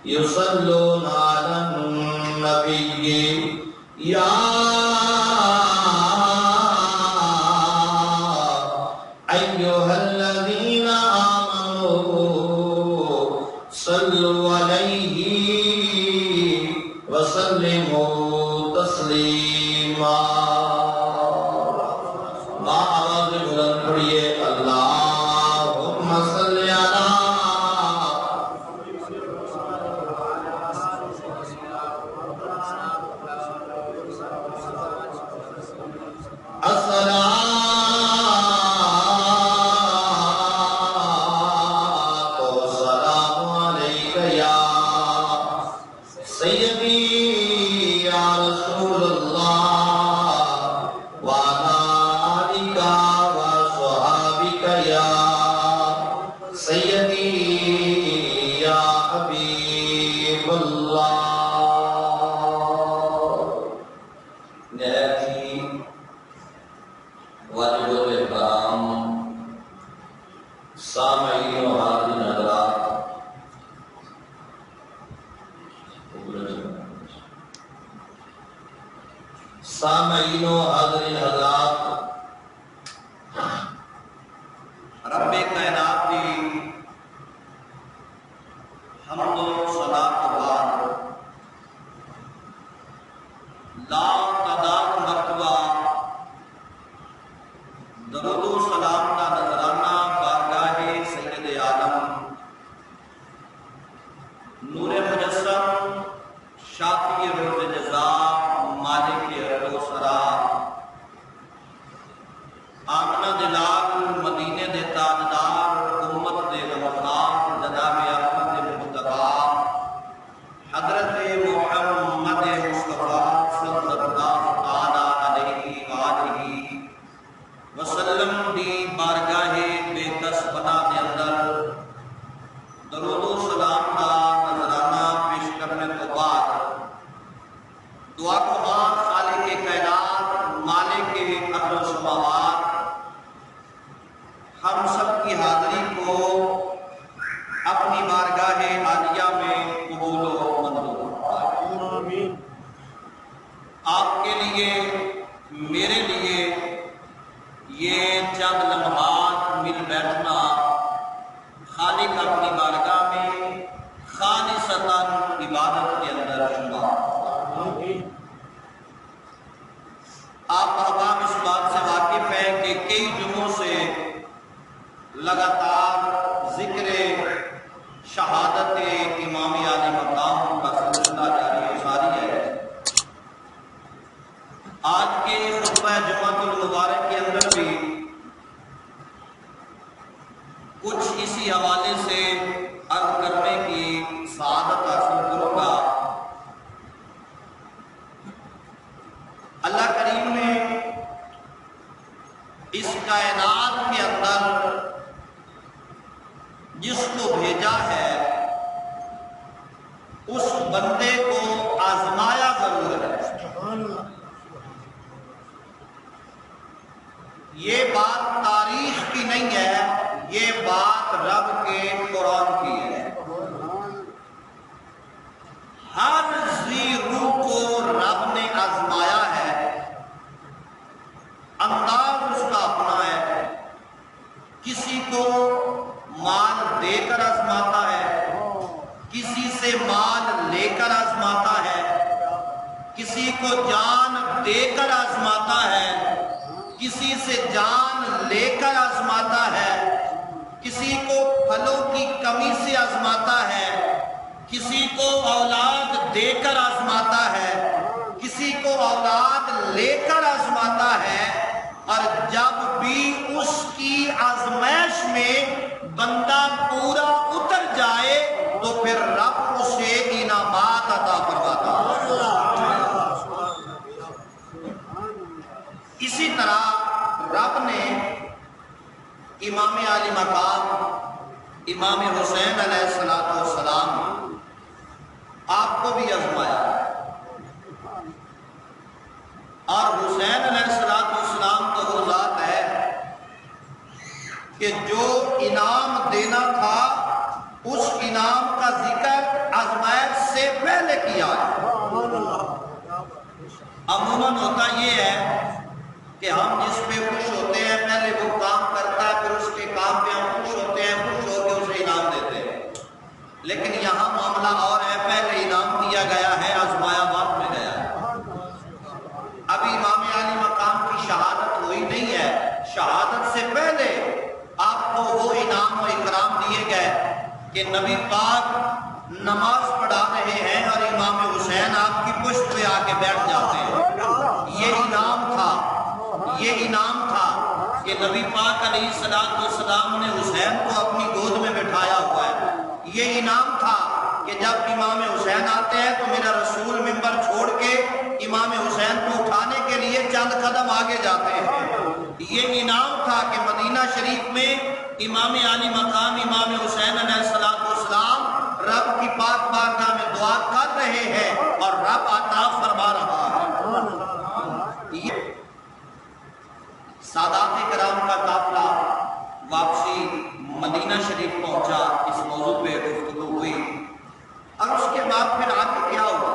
يصلون على النبي يا أيها الذين آمنوا صلوا عليه وسلموا تسليما. ماں آواز بلند پڑھیے اللہم صلی علی سامعین و حاضرین حضرات، رب کائنات کی حمد و ثنا کے بعد لاکھ تعداد مرتبہ درود و سلام کا نذرانہ بارگاہ سید عالم نور مجسم شافی روز جزا مالک ارض و سرا آمنہ دلال مدینے دے تاجدار امت دے غمخوار جناب احمد مصطفیٰ حضرت محمد مصطفیٰ صلی اللہ تعالی علیہ وآلہ وسلم دی بارگاہ بے کس بنا دے اندر درود و سلام کا نذرانہ پیش کرنے کے بعد دعا کو بعد خالق کائنات مالک ارض و سماوات ہم سب کی حاضری کو اپنی بارگاہ عالیہ میں قبول و منظور آمین۔ آپ کے لیے میرے لیے یہ چند لمحات مل بیٹھنا خالق اپنی بارگاہ میں خالصتاً عبادت کے اندر شمار۔ آپ احباب اس بات سے واقف ہیں کہ کئی جمعوں سے لگاتار ذکر شہادت امام عالی مقام کا سلسلہ جاری و ساری ہے۔ آج کے خطبہ جمعۃ المبارک کے اندر بھی کچھ اسی حوالے سے عرض کرنے کی سعادت حاصل کروں گا۔ اللہ کریم نے اس کائنات کے اندر جس کو بھیجا ہے اس بندے کو آزمایا ضرور ہے۔ یہ بات تاریخ کی نہیں ہے، یہ بات رب کے قرآن کی ہے۔ ہر ذی روح کو رب نے آزمایا ہے، انداز اس کا اپنا ہے۔ کسی کو مال دے کر آزماتا ہے، کسی سے مال لے کر آزماتا ہے، کسی کو جان دے کر آزماتا ہے، کسی سے جان لے کر آزماتا ہے، کسی کو پھلوں کی کمی سے آزماتا ہے، کسی کو اولاد دے کر آزماتا ہے، کسی کو اولاد لے کر آزماتا ہے۔ اور جب بھی اس کی آزمائش میں بندہ پورا اتر جائے تو پھر رب اسے انعامات عطا فرماتا ہے۔ اسی طرح رب نے امام عالی مقام امام حسین علیہ السلام آپ کو بھی آزمایا، اور حسین علیہ السلام تو وہ ذات ہے کہ جو انعام دینا تھا اس انعام کا ذکر آزمائش سے پہلے کیا ہے۔ عموماً ہوتا یہ ہے کہ ہم جس پہ خوش ہوتے ہیں پہلے وہ کام کرتا ہے، پھر اس کے کام پہ ہم خوش ہوتے ہیں، خوش ہو کے اسے انعام دیتے ہیں۔ لیکن یہاں معاملہ اور ہے، پہلے انعام دیا گیا ہے، آزمایا بعد میں گیا ہے۔ ابھی امام عالی مقام کی شہادت ہوئی نہیں ہے، شہادت سے پہلے آپ کو وہ انعام و اکرام دیے گئے کہ نبی پاک نماز پڑھا رہے ہیں اور امام حسین آپ کی پشت پہ آ کے بیٹھ جاتے ہیں۔ یہ انعام تھا، یہ انعام تھا کہ نبی پاک علیہ السلام نے حسین کو اپنی گود میں بٹھایا ہوا ہے۔ یہ انعام تھا کہ جب امام حسین آتے ہیں تو میرا رسول منبر چھوڑ کے امام حسین کو اٹھانے کے لیے چند قدم آگے جاتے ہیں۔ یہ انعام تھا کہ مدینہ شریف میں امام عالی مقام امام حسین علیہ السلام رب کی پاک بارگاہ میں دعا کر رہے ہیں اور رب عطا فرما رہا ہے۔ سادات کرام کا قافلہ واپسی مدینہ شریف پہنچا، اس موضوع پہ گفتگو ہوئی، اور اس کے بعد پھر آگے کیا ہوا؟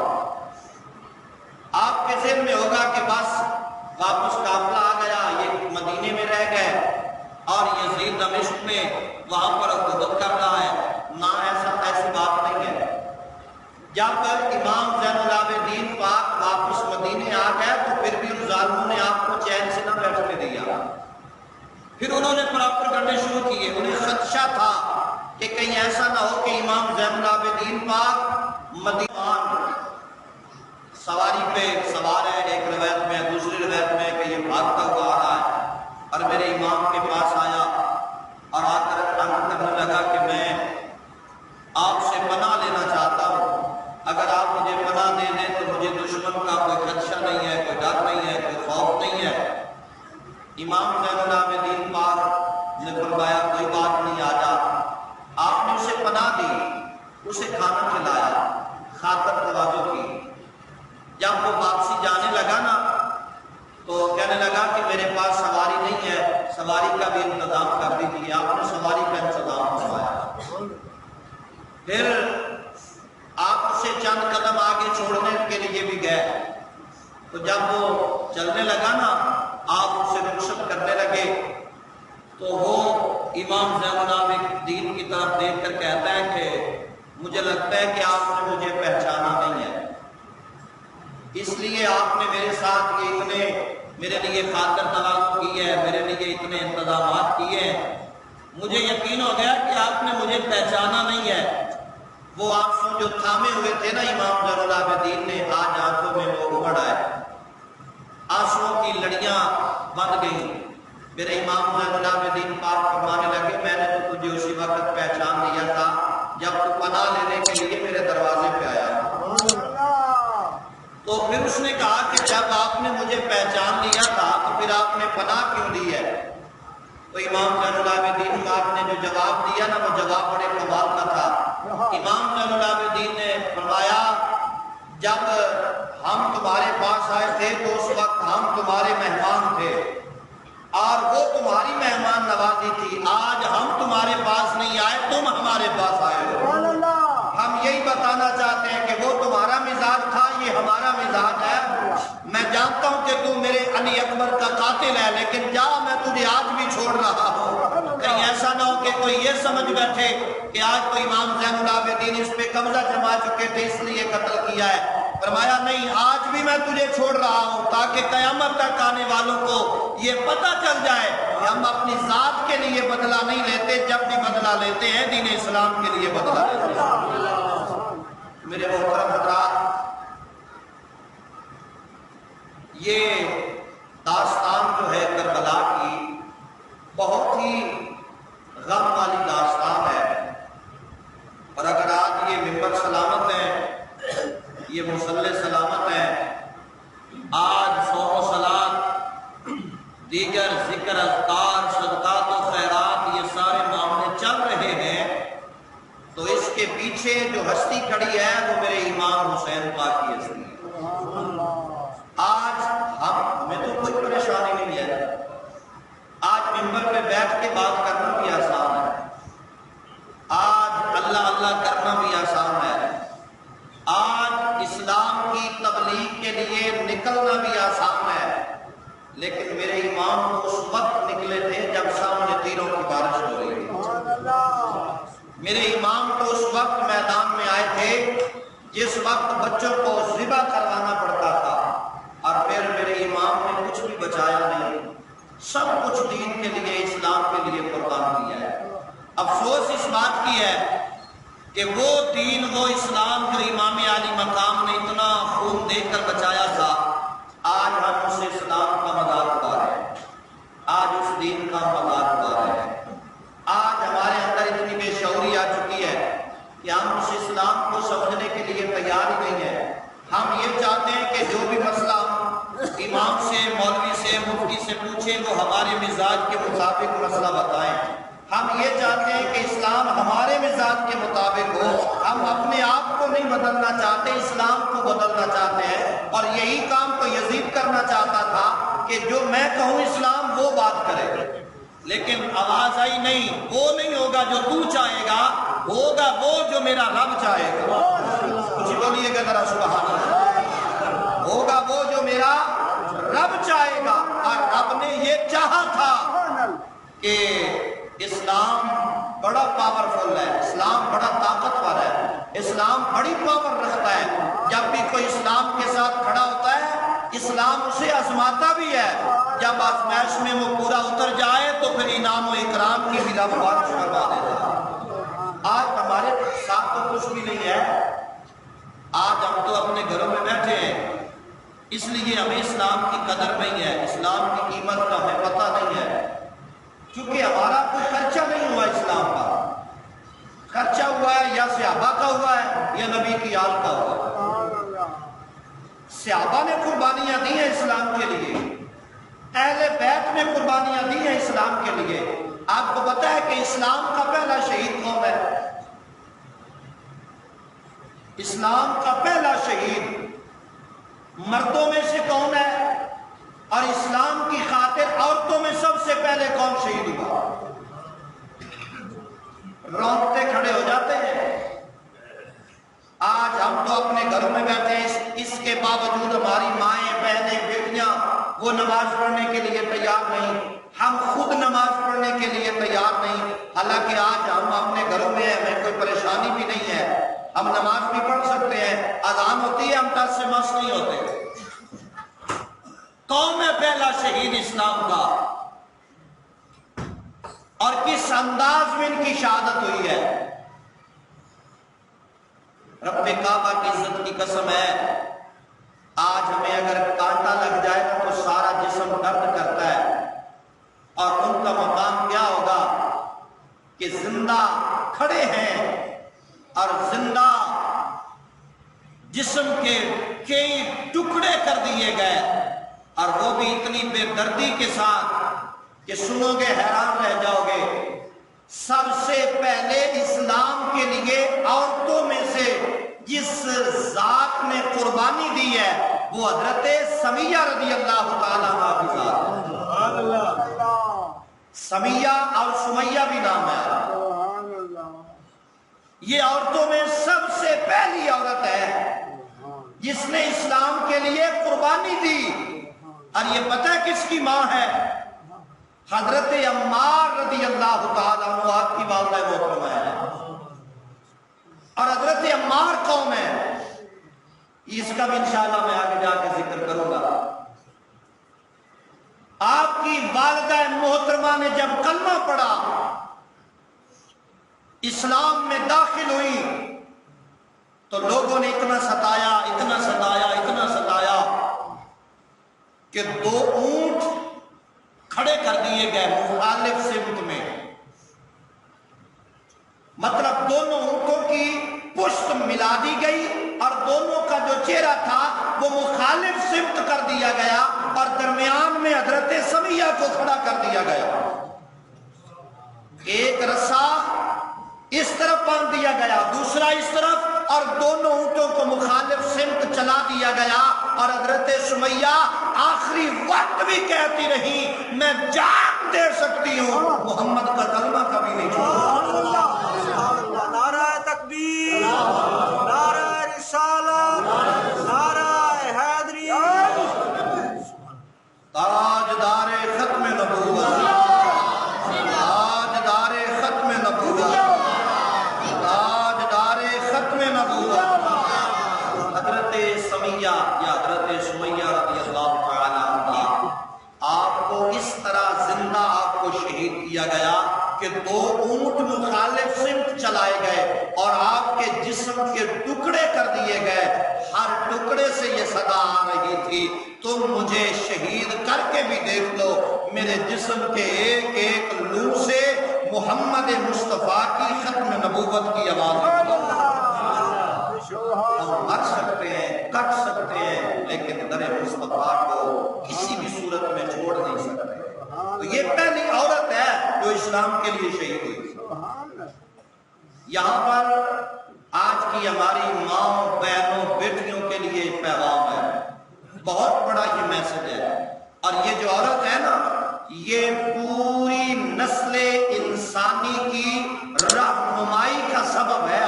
آپ کے ذہن میں ہوگا کہ بس واپس قافلہ آ گیا، یہ مدینے میں رہ گئے اور یزید دمشق میں وہاں پر حکومت کر رہا ہے۔ نہ، ایسی بات نہیں ہے۔ جب امام زین العابدین پاک واپس مدینے آ گئے تو پھر بھی ان ظالموں نے آپ کو چین سے نہ بیٹھنے دیا، پھر انہوں نے پراپر کرنے شروع کیے۔ انہیں خدشہ تھا کہ کہیں ایسا نہ ہو کہ امام زین العابدین پاک مدینہ سواری پہ سوار ہے، ایک روایت میں، دوسری روایت میں کہ یہ بھاگتا ہوا آ رہا ہے اور میرے امام کے پاس آیا اور آ کر عرض کرنے لگا کہ میں آپ سے پناہ لینا چاہتا ہوں، اگر آپ مجھے پناہ دے دیں تو مجھے دشمن کا کوئی خدشہ نہیں ہے، کوئی ڈر نہیں ہے، کوئی خوف نہیں ہے۔ امام زین العابدین پاک نے فرمایا کوئی بات نہیں، آ جا۔ آپ نے اسے پناہ دی، اسے کھانا کھلایا، خاطر توجہ کی۔ جب وہ واپسی جانے لگا نا تو کہنے لگا کہ میرے پاس سواری نہیں ہے، سواری کا بھی انتظام کر دیجیے۔ آپ نے سواری کا انتظام کروایا، پھر آپ اسے چند قدم آگے چھوڑنے کے لیے بھی گئے، تو جب وہ چلنے لگا نا آپ اسے رخصت کرنے لگے تو وہ امام زین العابدین کی طرف دیکھ کر کہتا ہے کہ مجھے لگتا ہے کہ آپ نے مجھے پہچانا نہیں ہے، اس لیے آپ نے میرے ساتھ یہ اتنے میرے لیے خاطر تواضع کی ہے، میرے لیے اتنے انتظامات کیے ہیں، مجھے یقین ہو گیا کہ آپ نے مجھے پہچانا نہیں ہے۔ وہ آنسو جو تھامے ہوئے تھے نا امام زین العابدین نے، آج آنکھوں میں وہ ابھر آئے، آنسوؤں کی لڑیاں بند گئیں۔ میرے امام زین العابدین پاک فرمانے لگے میں نے تو تجھے اسی وقت پہچان لیا تھا جب تو پناہ لینے کے لیے میرے دروازے پہ آیا۔ تو پھر اس نے کہا کہ جب آپ نے مجھے پہچان لیا تھا تو پھر آپ نے پناہ کیوں دی ہے؟ تو امام زین العابدین پاک نے جو جواب دیا نا وہ جواب بڑے کمال کا تھا۔ امام زین العابدین نے فرمایا جب ہم تمہارے پاس آئے تھے تو اس وقت ہم تمہارے مہمان تھے اور وہ تمہاری مہمان نوازی تھی، آج ہم تمہارے پاس نہیں آئے، تم ہمارے پاس آئے ہو۔ ہم یہی بتانا چاہتے ہیں کہ وہ تمہارا مزاج تھا، یہ ہمارا مزاج ہے۔ میں جانتا ہوں کہ تم میرے علی اکبر کا قاتل ہے، لیکن جا میں تجھے آج بھی چھوڑ رہا ہوں، کہیں ایسا نہ ہو کہ کوئی یہ سمجھ بیٹھے کہ آج تو امام زین العابدین اس پہ قبضہ جما چکے تھے اس لیے قتل کیا ہے۔ فرمایا نہیں، آج بھی میں تجھے چھوڑ رہا ہوں تاکہ قیامت تک آنے والوں کو یہ پتہ چل جائے کہ ہم اپنی ذات کے لیے بدلہ نہیں لیتے، جب بھی بدلہ لیتے ہیں دین اسلام کے لیے بدلہ لیتے ہیں۔ میرے محترم حضرات، یہ داستان جو ہے کربلا کی بہت ہی غم والی داستان ہے، اور اگر آج یہ ممبر سلامت ہے، یہ مصلی سلامت ہے، آج صوم و صلات، دیگر ذکر اذکار، صدقات و خیرات، یہ سارے معاملے چل رہے ہیں، تو اس کے پیچھے جو ہستی کھڑی ہے وہ میرے امام حسین پاک کی ہستی ہے۔ آج ہمیں تو کوئی پریشانی نہیں ہے، آج ممبر پہ بیٹھ کے بات کرنا بھی آسان ہے۔ آج اللہ مقابلہ کرنا بھی آسان ہے، آج اسلام کی تبلیغ کے لیے نکلنا بھی آسان ہے، لیکن میرے امام اس وقت نکلے تھے جب سامنے تیروں کی بارش ہو رہی تھی۔ میرے امام تو اس وقت میدان میں آئے تھے جس وقت بچوں کو ذبح کروانا پڑتا تھا، اور پھر میرے امام نے کچھ بھی بچایا نہیں، سب کچھ دین کے لیے، اسلام کے لیے قربان کیا ہے۔ افسوس اس بات کی ہے کہ وہ دین، وہ اسلام جو امام علی مقام نے اتنا خون دے کر بچایا تھا، آج ہم اس اسلام کا مذاق اڑا رہے ہیں، آج اس دین کا مذاق اڑا رہے ہیں۔ آج ہمارے اندر اتنی بے شعوری آ چکی ہے کہ ہم اس اسلام کو سمجھنے کے لیے تیار ہی نہیں ہے۔ ہم یہ چاہتے ہیں کہ جو بھی مسئلہ امام سے، مولوی سے، مفتی سے پوچھیں وہ ہمارے مزاج کے مطابق مسئلہ بتائیں۔ ہم یہ چاہتے ہیں کہ اسلام ہمارے مزاج کے مطابق ہو، ہم اپنے آپ کو نہیں بدلنا چاہتے، اسلام کو بدلنا چاہتے ہیں۔ اور یہی کام تو یزید کرنا چاہتا تھا کہ جو میں کہوں اسلام وہ بات کرے، لیکن آواز آئی نہیں، وہ نہیں ہوگا جو تو چاہے گا، ہوگا وہ جو میرا رب چاہے گا۔ کچھ بولیے گا ذرا سبحان اللہ۔ ہوگا وہ جو میرا رب چاہے گا، اور رب نے یہ چاہا تھا کہ اسلام بڑا پاورفل ہے، اسلام بڑا طاقتور ہے، اسلام بڑی پاور رکھتا ہے۔ جب بھی کوئی اسلام کے ساتھ کھڑا ہوتا ہے، اسلام اسے آزماتا بھی ہے، جب آزمائش میں وہ پورا اتر جائے تو پھر انعام و اکرام کی بھی رب بارش کروا دیتا ہے۔ آج ہمارے ساتھ تو کچھ بھی نہیں ہے، آج ہم تو اپنے گھروں میں بیٹھے ہیں، اس لیے ہمیں اسلام کی قدر نہیں ہے، اسلام کی قیمت کا ہمیں پتہ نہیں ہے، کیونکہ ہمارا کوئی خرچہ نہیں ہوا اسلام کا۔ خرچہ ہوا ہے یا صحابہ کا ہوا ہے یا نبی کی آل کا ہوا ہے۔ صحابہ نے قربانیاں دی ہیں اسلام کے لیے، اہل بیت نے قربانیاں دی ہیں اسلام کے لیے۔ آپ کو پتہ ہے کہ اسلام کا پہلا شہید کون ہے؟ اسلام کا پہلا شہید مردوں میں سے کون ہے؟ اور اسلام کی خاطر عورتوں میں سب سے پہلے کون شہید ہوا؟ رونگٹے کھڑے ہو جاتے ہیں۔ آج ہم تو اپنے گھروں میں بیٹھے ہیں، اس کے باوجود ہماری مائیں، بہنیں، بیٹیاں وہ نماز پڑھنے کے لیے تیار نہیں، ہم خود نماز پڑھنے کے لیے تیار نہیں، حالانکہ آج ہم اپنے گھروں میں ہیں، ہمیں کوئی پریشانی بھی نہیں ہے، ہم نماز بھی پڑھ سکتے ہیں، اذان ہوتی ہے ہم ٹس سے مس نہیں ہوتے۔ کون ہے پہلا شہید اسلام کا؟ اور کس انداز میں ان کی شہادت ہوئی ہے؟ رب کعبہ کی عزت کی قسم ہے، آج ہمیں اگر کانٹا لگ جائے گا تو سارا جسم درد کرتا ہے، اور ان کا مقام کیا ہوگا کہ زندہ کھڑے ہیں اور زندہ جسم کے کئی ٹکڑے کر دیے گئے، اور وہ بھی اتنی بے دردی کے ساتھ کہ سنو گے حیران رہ جاؤ گے۔ سب سے پہلے اسلام کے لیے عورتوں میں سے جس ذات نے قربانی دی ہے وہ حضرت سمیہ رضی اللہ تعالیٰ عنہا۔ سمیہ اور سمیہ بھی نام ہے، یہ عورتوں میں سب سے پہلی عورت ہے جس نے اسلام کے لیے قربانی دی۔ اور یہ پتہ ہے کس کی ماں ہے؟ حضرت عمار رضی اللہ تعالیٰ عنہ، آپ کی والدہ محترمہ ہے۔ اور حضرت عمار کون ہے؟ اس کا بھی انشاءاللہ میں آگے جا کے ذکر کروں گا۔ آپ کی والدہ محترمہ نے جب کلمہ پڑھا، اسلام میں داخل ہوئی، تو لوگوں نے اتنا ستایا، اتنا ستایا، اتنا ستایا کہ 2 اونٹ کھڑے کر دیے گئے مخالف سمت میں، مطلب دونوں اونٹوں کی پشت ملا دی گئی اور دونوں کا جو چہرہ تھا وہ مخالف سمت کر دیا گیا، اور درمیان میں حضرت سمیہ کو کھڑا کر دیا گیا۔ ایک رسا اس طرف باندھ دیا گیا، دوسرا اس طرف، اور دونوں اونٹوں کو مخالف سمت چلا دیا گیا، اور حضرت سمیہ آخری وقت بھی کہتی رہی میں جان دے سکتی ہوں، محمد کا کلمہ کبھی نہیں چھوڑا۔ نعرہ تکبیر۔ چلائے گئے اور آپ کے جسم کے ٹکڑے کر دیے گئے، ہر ٹکڑے سے یہ صدا آ رہی تھی، تم مجھے شہید کر کے بھی دیکھ لو، میرے جسم کے ایک ایک لو سے محمد مصطفیٰ کی ختم نبوت کی آواز ہے۔ ہم مر سکتے ہیں، کٹ سکتے ہیں، لیکن در مصطفیٰ کو کسی بھی صورت میں چھوڑ نہیں سکتے۔ تو یہ پہلی عورت ہے جو اسلام کے لیے شہید ہوئی۔ یہاں پر آج کی ہماری ماں بہنوں بیٹیوں کے لیے پیغام ہے، بہت بڑا یہ میسج ہے۔ اور یہ جو عورت ہے نا، یہ پوری نسل انسانی کی رہنمائی کا سبب ہے۔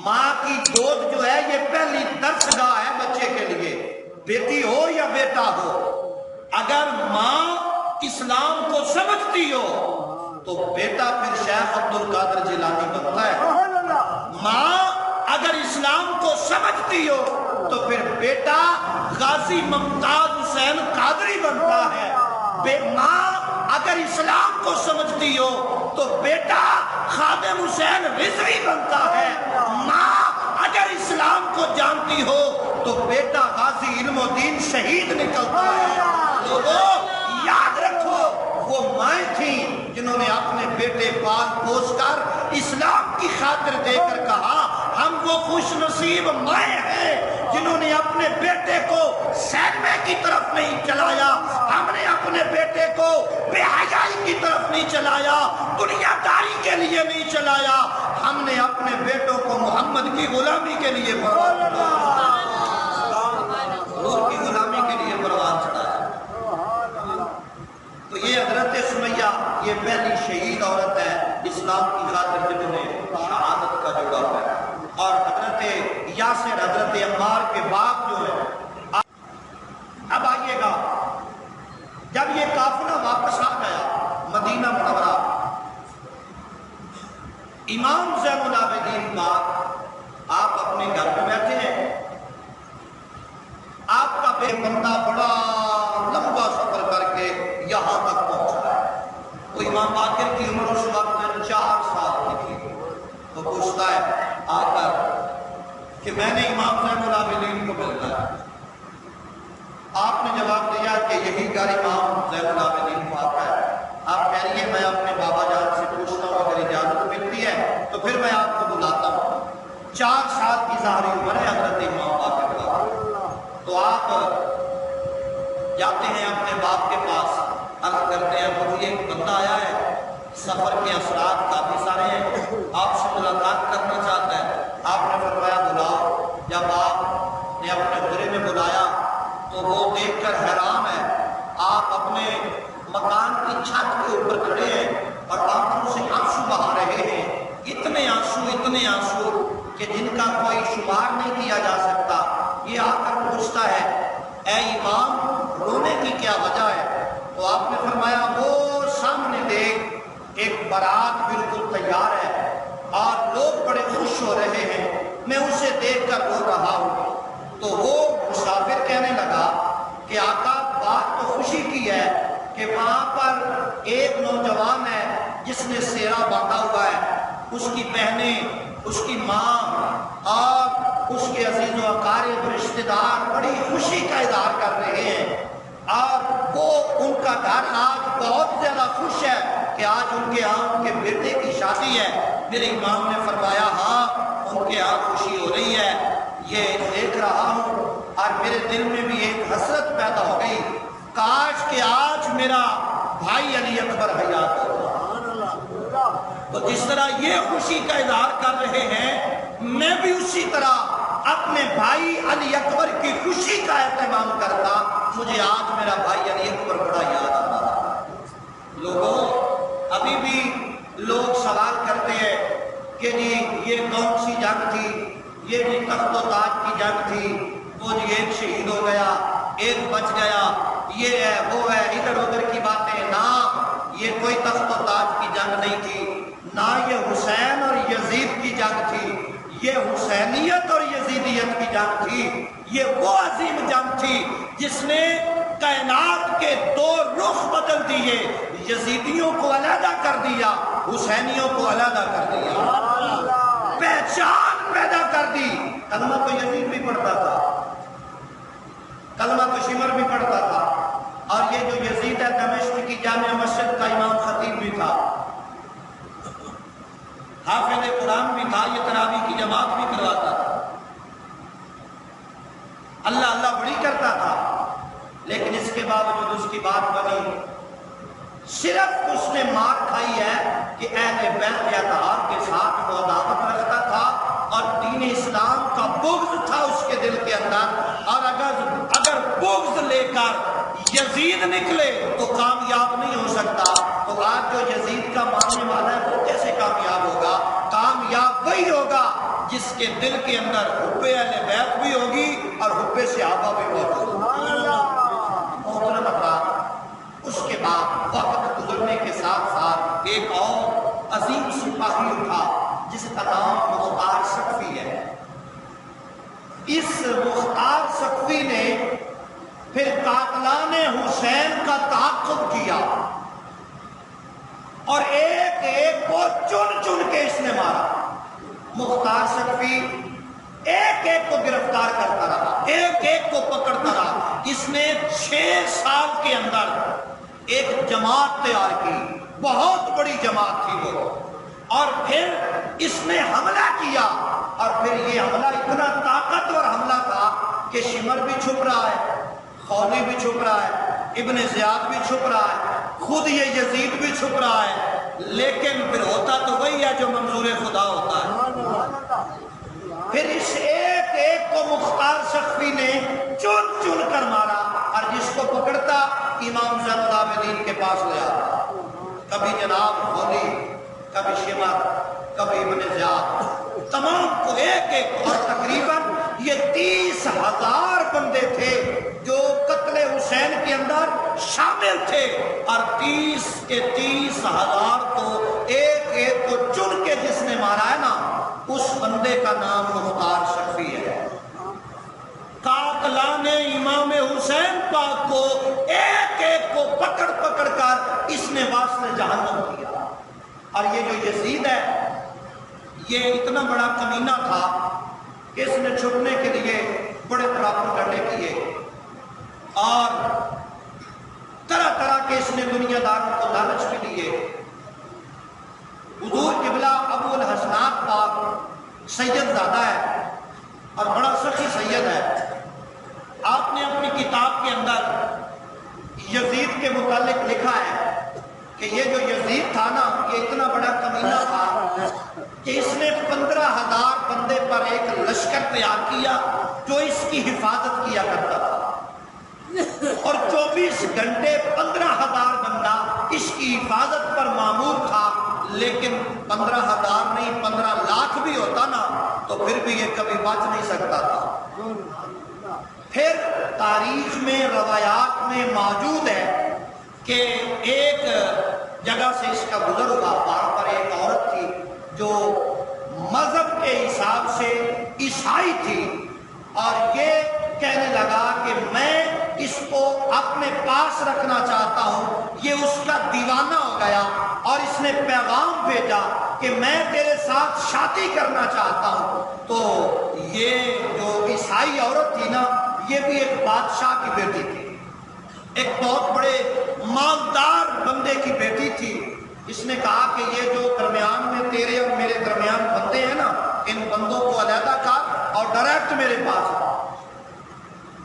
ماں کی گود جو ہے یہ پہلی درسگاہ ہے بچے کے لیے، بیٹی ہو یا بیٹا ہو۔ اگر ماں اسلام کو سمجھتی ہو تو بیٹا پھر شیخ عبد القادر جیلانی بنتا ہے۔ ماں اگر اسلام کو سمجھتی ہو تو پھر بیٹا غازی ممتاز حسین قادری بنتا ہے۔ ماں اگر اسلام کو سمجھتی ہو تو بیٹا خادم حسین رضوی بنتا ہے۔ ماں اگر اسلام کو جانتی ہو تو بیٹا غازی علم الدین شہید نکلتا ہے۔ لوگوں یاد رکھو، وہ مائیں تھیں جنہوں نے اپنے بیٹے پال پوس کر اسلام کی خاطر دے کر کہا، ہم وہ خوش نصیب مائیں ہیں جنہوں نے اپنے بیٹے کو سینمے کی طرف نہیں چلایا، ہم نے اپنے بیٹے کو بے حیائی کی طرف نہیں چلایا، دنیا داری کے لیے نہیں چلایا، ہم نے اپنے بیٹوں کو محمد کی غلامی کے لیے حضور کی غلامی کے لیے پروان چڑھایا۔ تو یہ حضرت سمیہ یہ پہلی شہید عورت ہے اسلام کی خاطر جنہوں نے شہادت کا جوڑا ہوا ہے۔ اور حضرت یاسر، حضرت عمار کے باپ جو ہے، اب آئیے گا، جب یہ قافلہ واپس آ گیا مدینہ منورہ، امام زین العابدین پاک آپ اپنے گھر میں بیٹھے ہیں، آپ کا بے بندہ بڑا لمبا سفر کر کے یہاں تک پہنچا ہے۔ وہ امام باقر کی عمر اس وقت 4 سال کی تھی۔ وہ پوچھتا ہے آ کر کہ میں نے امام زین العابدین کو ملنا ہے۔ آپ نے جواب دیا کہ یہی گھر امام زین العابدین پاک ہے۔ آپ کہہ رہی ہیں میں اپنے بابا جان سے پوچھتا ہوں، اگر اجازت ملتی ہے تو پھر میں آپ کو بلاتا ہوں۔ 4 سال کی ظاہری عمر ہے حضرت امام باقر کا۔ تو آپ جاتے ہیں اپنے باپ کے پاس، عرض کرتے ہیں مجھے ایک بندہ آیا ہے، سفر کے اثرات کافی سارے ہیں، آپ سے ملاقات کرنا چاہتا ہے۔ آپ نے فرمایا بلاؤ۔ جب آپ نے اپنے گھرے میں بلایا تو وہ دیکھ کر حیران ہے، آپ اپنے مکان کی چھت کے اوپر کھڑے ہیں اور آنکھوں سے آنسو بہا رہے ہیں، اتنے آنسو کہ جن کا کوئی شمار نہیں کیا جا سکتا۔ یہ آ کر پوچھتا ہے اے امام رونے کی کیا وجہ ہے؟ تو آپ نے فرمایا وہ سامنے دیکھ ایک بارات بالکل تیار ہے اور لوگ بڑے خوش ہو رہے ہیں، میں اسے دیکھ کر رو رہا ہوں۔ تو وہ مسافر کہنے لگا کہ آقا بات تو خوشی کی ہے کہ وہاں پر ایک نوجوان ہے جس نے سیرا باندھا ہوا ہے، اس کی بہنیں، اس کی ماں اور اس کے عزیز و اقارب رشتہ دار بڑی خوشی کا اظہار کر رہے ہیں، اور وہ ان کا گھر آج بہت زیادہ خوش ہے کہ آج ان کے ہاں ان کے بیٹے کی شادی ہے۔ میرے امام نے فرمایا ہاں ان کے ہاں خوشی ہو رہی ہے، یہ دیکھ رہا ہوں اور میرے دل میں بھی ایک حسرت پیدا ہو گئی، کاش کہ آج میرا بھائی علی اکبر حیات ہوتا۔ تو جس طرح یہ خوشی کا اظہار کر رہے ہیں، میں بھی اسی طرح اپنے بھائی علی اکبر کی خوشی کا اہتمام کرتا۔ مجھے آج میرا بھائی علی اکبر بڑا یاد آ رہا ہے۔ لوگوں ابھی بھی لوگ سوال کرتے ہیں کہ جی یہ کون سی جنگ تھی، یہ بھی تخت و تاج کی جنگ تھی، وہ جی ایک شہید ہو گیا، ایک بچ گیا، یہ ہے وہ ہے، ادھر ادھر کی باتیں۔ نہ، یہ کوئی تخت و تاج کی جنگ نہیں تھی، نہ یہ حسین اور یزید کی جنگ تھی، یہ حسینیت اور یزیدیت کی جنگ تھی۔ یہ وہ عظیم جنگ تھی جس نے کائنات کے 2 رخ بدل دیے، یزیدیوں کو علیحدہ کر دیا حسینیوں کو علیحدہ کر دیا، پہچان پیدا کر دی۔ کلمہ تو یزید بھی پڑھتا تھا، کلمہ تو شمر بھی پڑھتا تھا، اور یہ جو یزید ہے دمشق کی جامع مسجد کا امام خطیب بھی تھا، حافظ قرآن بھی تھا، یہ تراویح کی جماعت بھی کرواتا تھا، اللہ اللہ بڑی کرتا تھا، لیکن اس کے باوجود اس کی بات بنی، صرف اس نے مار کھائی ہے کہ اہل بیت اطہار کے ساتھ وہ عداوت رکھتا تھا اور دین اسلام کا بغض تھا اس کے دل کے اندر، اور اگر بغض لے کر یزید نکلے تو کامیاب نہیں ہو سکتا۔ تو آج جو یزید کا ماننے والا ہے وہ کیسے کامیاب ہوگا؟ کامیاب وہی ہوگا جس کے دل کے اندر حب اہل بیت بھی ہوگی اور حب صحابہ بھی ہوگی۔ محترم افراد، اس کے بعد وقت گزرنے کے ساتھ ساتھ ایک اور عظیم سپاہی اٹھا جس کا نام مختار سقفی ہے۔ اس مختار سقفی نے پھر قاتلان حسین کا تعاقب کیا اور ایک ایک کو چن چن کے اس نے مارا۔ مختار سقفی ایک ایک کو گرفتار کرتا رہا، ایک ایک کو پکڑتا رہا۔ اس نے 6 سال کے اندر ایک جماعت تیار کی، بہت بڑی جماعت تھی وہ، اور پھر اس نے حملہ کیا، اور پھر یہ حملہ اتنا طاقتور حملہ تھا کہ شمر بھی چھپ رہا ہے، خولی بھی چھپ رہا ہے، ابن زیاد بھی چھپ رہا ہے، خود یہ یزید بھی چھپ رہا ہے، لیکن پھر ہوتا تو وہی ہے جو منظور خدا ہوتا ہے۔ پھر اس ایک ایک کو مختار سقفی نے چن چن کر مارا، اور جس کو پکڑتا امام زین العابدین کے پاس لے آتا، کبھی جناب خولی، کبھی شمر، کبھی ابن زیاد، تمام کو ایک ایک، اور تقریباً یہ 30,000 بندے تھے جو قتل حسین کے اندر شامل تھے، اور 30,000 کو ایک ایک کو چن کے جس نے مارا ہے نا، اس بندے کا نام مختار سقفی ہے۔ قاتلان امام حسین پاک کو ایک ایک کو پکڑ پکڑ کر اس نے واسطے جہنم کیا۔ اور یہ جو یزید ہے یہ اتنا بڑا کمینہ تھا کہ اس نے چھپنے کے لیے بڑے پراپگنڈے کیے، اور طرح طرح کے اس نے دنیا داروں کو لالچ بھی دیے۔ حضور قبلہ ابو الحسنات پاک سید زادہ ہے اور بڑا سخی سید ہے۔ آپ نے اپنی کتاب کے اندر یزید کے متعلق لکھا ہے کہ یہ جو یزید تھا نا، یہ اتنا بڑا کمینہ تھا کہ اس نے 15,000 بندے پر ایک لشکر تیار کیا جو اس کی حفاظت کیا کرتا تھا، اور 24 گھنٹے 15,000 بندہ اس کی حفاظت پر مامور تھا، لیکن 15,000 نہیں 15 لاکھ بھی ہوتا نا تو پھر بھی یہ کبھی بچ نہیں سکتا تھا۔ پھر تاریخ میں روایات میں موجود ہے کہ ایک جگہ سے اس کا گزر ہوا، وہاں پر ایک عورت تھی جو مذہب کے حساب سے عیسائی تھی، اور یہ کہنے لگا کہ میں اس کو اپنے پاس رکھنا چاہتا ہوں۔ یہ اس کا دیوانہ ہو گیا اور اس نے پیغام بھیجا کہ میں تیرے ساتھ شادی کرنا چاہتا ہوں۔ تو یہ جو عیسائی عورت تھی نا، یہ بھی ایک بادشاہ کی بیٹی تھی، ایک بہت بڑے مالدار بندے کی بیٹی تھی۔ اس نے کہا کہ یہ جو درمیان میں تیرے اور میرے درمیان بندے ہیں نا، ان بندوں کو علیحدہ کر اور ڈائریکٹ میرے پاس آ۔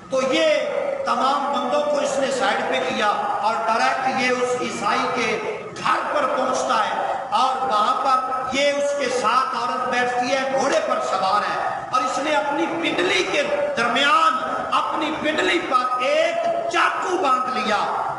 تو یہ تمام بندوں کو اس نے سائڈ پہ کیا اور ڈائریکٹ یہ اس عیسائی کے گھر پر پہنچتا ہے، اور وہاں پر یہ اس کے ساتھ عورت بیٹھتی ہے، گھوڑے پر سوار ہے، اور اس نے اپنی پنڈلی کے درمیان اپنی پنڈلی پر ایک چاقو باندھ لیا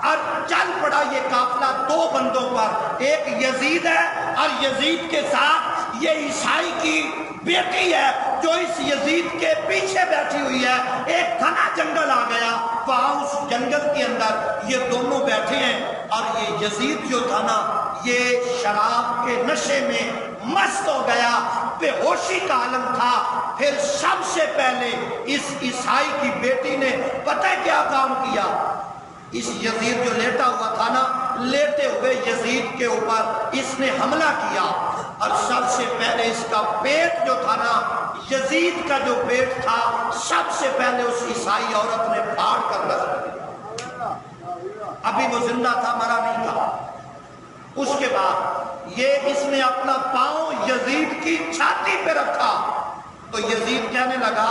اور چل پڑا یہ قافلہ 2 بندوں پر۔ ایک یزید ہے اور یزید کے ساتھ یہ عیسائی کی بیٹی ہے جو اس یزید کے پیچھے بیٹھی ہوئی ہے۔ ایک گھنا جنگل آ گیا، وہاں اس جنگل کے اندر یہ دونوں بیٹھے ہیں، اور یہ یزید جو تھا نا، یہ شراب کے نشے میں مست ہو گیا، بے ہوشی کا عالم تھا۔ پھر سب سے پہلے اس عیسائی کی بیٹی نے پتہ کیا کام کیا؟ اس یزید جو لیٹا ہوا تھا نا، لیٹے ہوئے یزید کے اوپر اس نے حملہ کیا، اور سب سے پہلے اس کا پیٹ جو تھا نا، یزید کا جو پیٹ تھا، سب سے پہلے اس عیسائی عورت نے پھاڑ کر رکھ دیا۔ ابھی وہ زندہ تھا، مرا نہیں تھا۔ اس کے بعد یہ اس نے اپنا پاؤں یزید کی چھاتی پہ رکھا، تو یزید کہنے لگا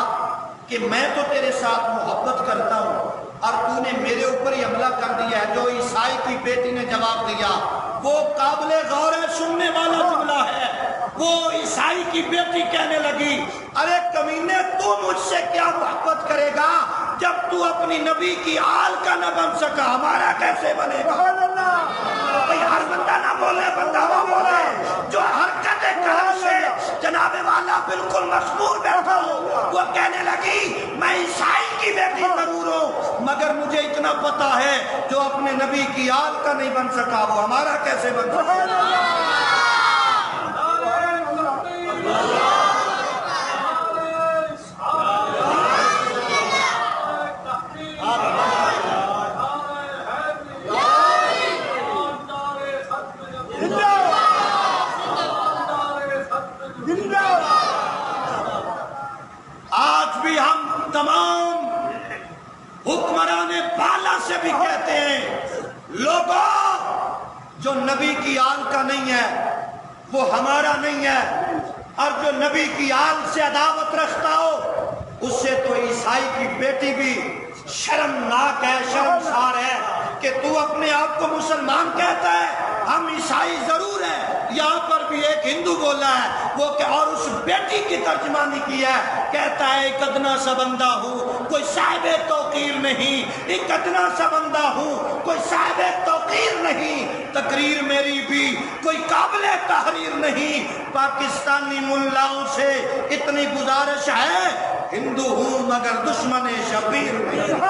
کہ میں تو تیرے ساتھ محبت کرتا ہوں اور تو نے میرے اوپر ہی حملہ کر دیا ہے۔ جو عیسائی کی بیٹی نے جواب دیا وہ قابل غور ہے، سننے والا جملہ ہے۔ وہ عیسائی کی بیٹی کہنے لگی، ارے کمینے، تو مجھ سے کیا محبت کرے گا جب تو اپنی نبی کی آل کا نہ بن سکا، ہمارا کیسے بنے گا؟ بھئی ہر بندہ نہ بولے، بندہ وہ بولے جو حرکت قلم سے جناب والا بالکل مخمور بیٹھا ہو۔ وہ کہنے لگی میں عیسائی کی بیٹی ضرور ہوں، مگر مجھے اتنا پتا ہے جو اپنے نبی کی آل کا نہیں بن سکا وہ ہمارا کیسے بن سکا؟ آج بھی ہم تمام حکمران بالا سے بھی کہتے ہیں، لوگوں جو نبی کی آل کا نہیں ہے وہ ہمارا نہیں ہے، اور جو نبی کی آل سے عداوت رکھتا ہو اس سے تو عیسائی کی بیٹی بھی شرمناک ہے، شرمسار ہے کہ تو اپنے آپ کو مسلمان کہتا ہے، ہم عیسائی ضرور ہیں۔ یہاں پر بھی ایک ہندو بولا ہے وہ کہ اور اس بیٹی کی ترجمانی کی ہے، کہتا ہے ایک ادنا سا بندہ ہوں کوئی صاحب توقیر نہیں، ایک ادنا سا بندہ ہوں کوئی صاحب توقیر نہیں، تقریر میری بھی کوئی قابل تحریر نہیں، پاکستانی ملاؤں سے اتنی گزارش ہے، ہندو ہوں مگر دشمن شبیر نہیں۔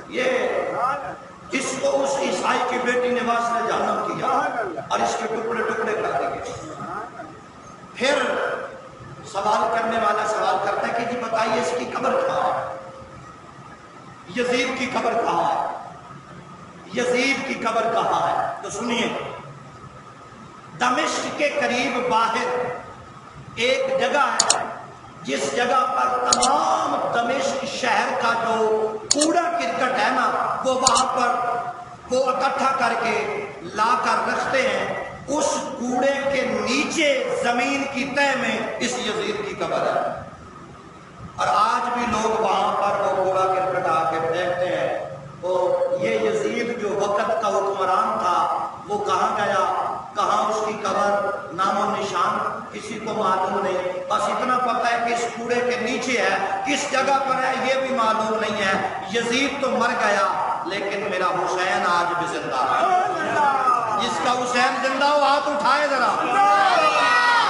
یہ اس کو اس عیسائی کی بیٹی نے واسطہ جہنم کیا اور اس کے ٹکڑے ٹکڑے کر دیے۔ پھر سوال کرنے والا سوال کرتا ہے کہ جی بتائیے اس کی قبر کہاں ہے؟ یزید کی قبر کہاں ہے؟ یزید کی قبر کہاں ہے؟ تو سنیے، دمشق کے قریب باہر ایک جگہ ہے جس جگہ پر تمام دمشق شہر کا جو کوڑا کرکٹ ہے نا وہ وہاں پر وہ اکٹھا کر کے لا کر رکھتے ہیں۔ اس کوڑے کے نیچے زمین کی تہ میں اس یزید کی قبر ہے، اور آج بھی لوگ وہاں پر وہ کوڑا کرکٹ آ کے پھینکتے ہیں۔ وہ یہ یزید جو وقت کا حکمران تھا وہ کہاں گیا، کہاں اس کی قبر، نام و نشان کسی کو معلوم نہیں، بس اتنا پتہ ہے کہ اس کوڑے کے نیچے ہے، کس جگہ پر ہے یہ بھی معلوم نہیں ہے۔ یزید تو مر گیا لیکن میرا حسین آج بھی زندہ ہے۔ جس کا حسین زندہ ہو ہاتھ اٹھائے ذرا،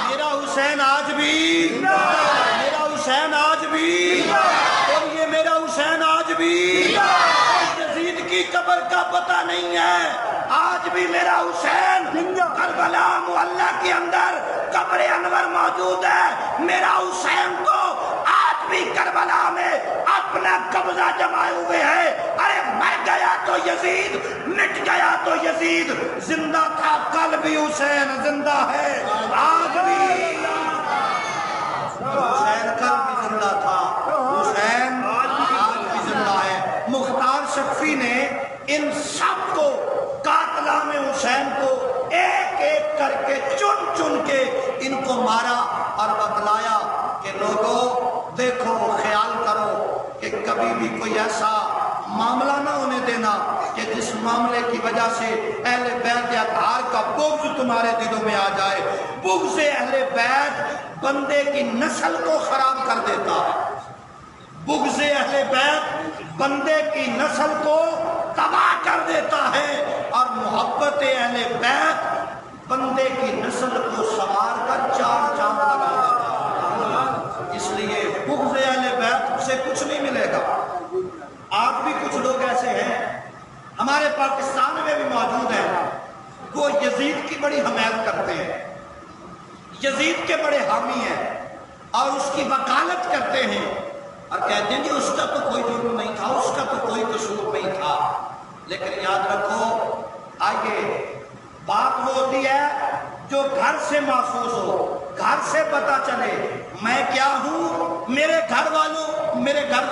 میرا حسین آج بھی، میرا حسین آج بھی، اور یہ میرا حسین آج بھی۔ یزید کی قبر کا پتہ نہیں ہے، آج بھی میرا حسین کربلا محلہ کے اندر قبر انور موجود ہے۔ میرا حسین تو آج بھی کربلا میں اپنا قبضہ جمائے ہوئے ہے۔ ارے مر گیا تو یزید، مٹ گیا تو یزید، زندہ تھا کل بھی حسین زندہ ہے آج بھی۔ حسین کل بھی زندہ تھا، حسین آج بھی زندہ ہے۔ مختار شفیع نے ان سب کو قاتلان حسین کو ایک ایک کر کے چن چن کے ان کو مارا اور بتلایا کہ لوگوں دیکھو، خیال کرو کہ کبھی بھی کوئی ایسا معاملہ نہ ہونے دینا کہ جس معاملے کی وجہ سے اہل بیت اطہار کا بغض تمہارے دلوں میں آ جائے۔ بغض اہل بیت بندے کی نسل کو خراب کر دیتا ہے، بغض اہل بیت بندے کی نسل کو تباہ کر دیتا ہے، اور محبت اہل بیت بندے کی نسل کو سوار کر چار چاند لگا دیتا ہے۔ اس لیے بغض اہل بیت سے کچھ نہیں ملے گا۔ آج بھی کچھ لوگ ایسے ہیں ہمارے پاکستان میں بھی موجود ہیں، وہ یزید کی بڑی حمایت کرتے ہیں، یزید کے بڑے حامی ہیں اور اس کی وکالت کرتے ہیں، اور کہتے ہیں جی اس کا تو کوئی جرم نہیں تھا، اس کا تو کوئی قصور نہیں تھا. لیکن یاد رکھو، آئیے بات وہ ہوتی ہے جو گھر سے محسوس ہو، گھر سے پتا چلے میں کیا ہوں. میرے گھر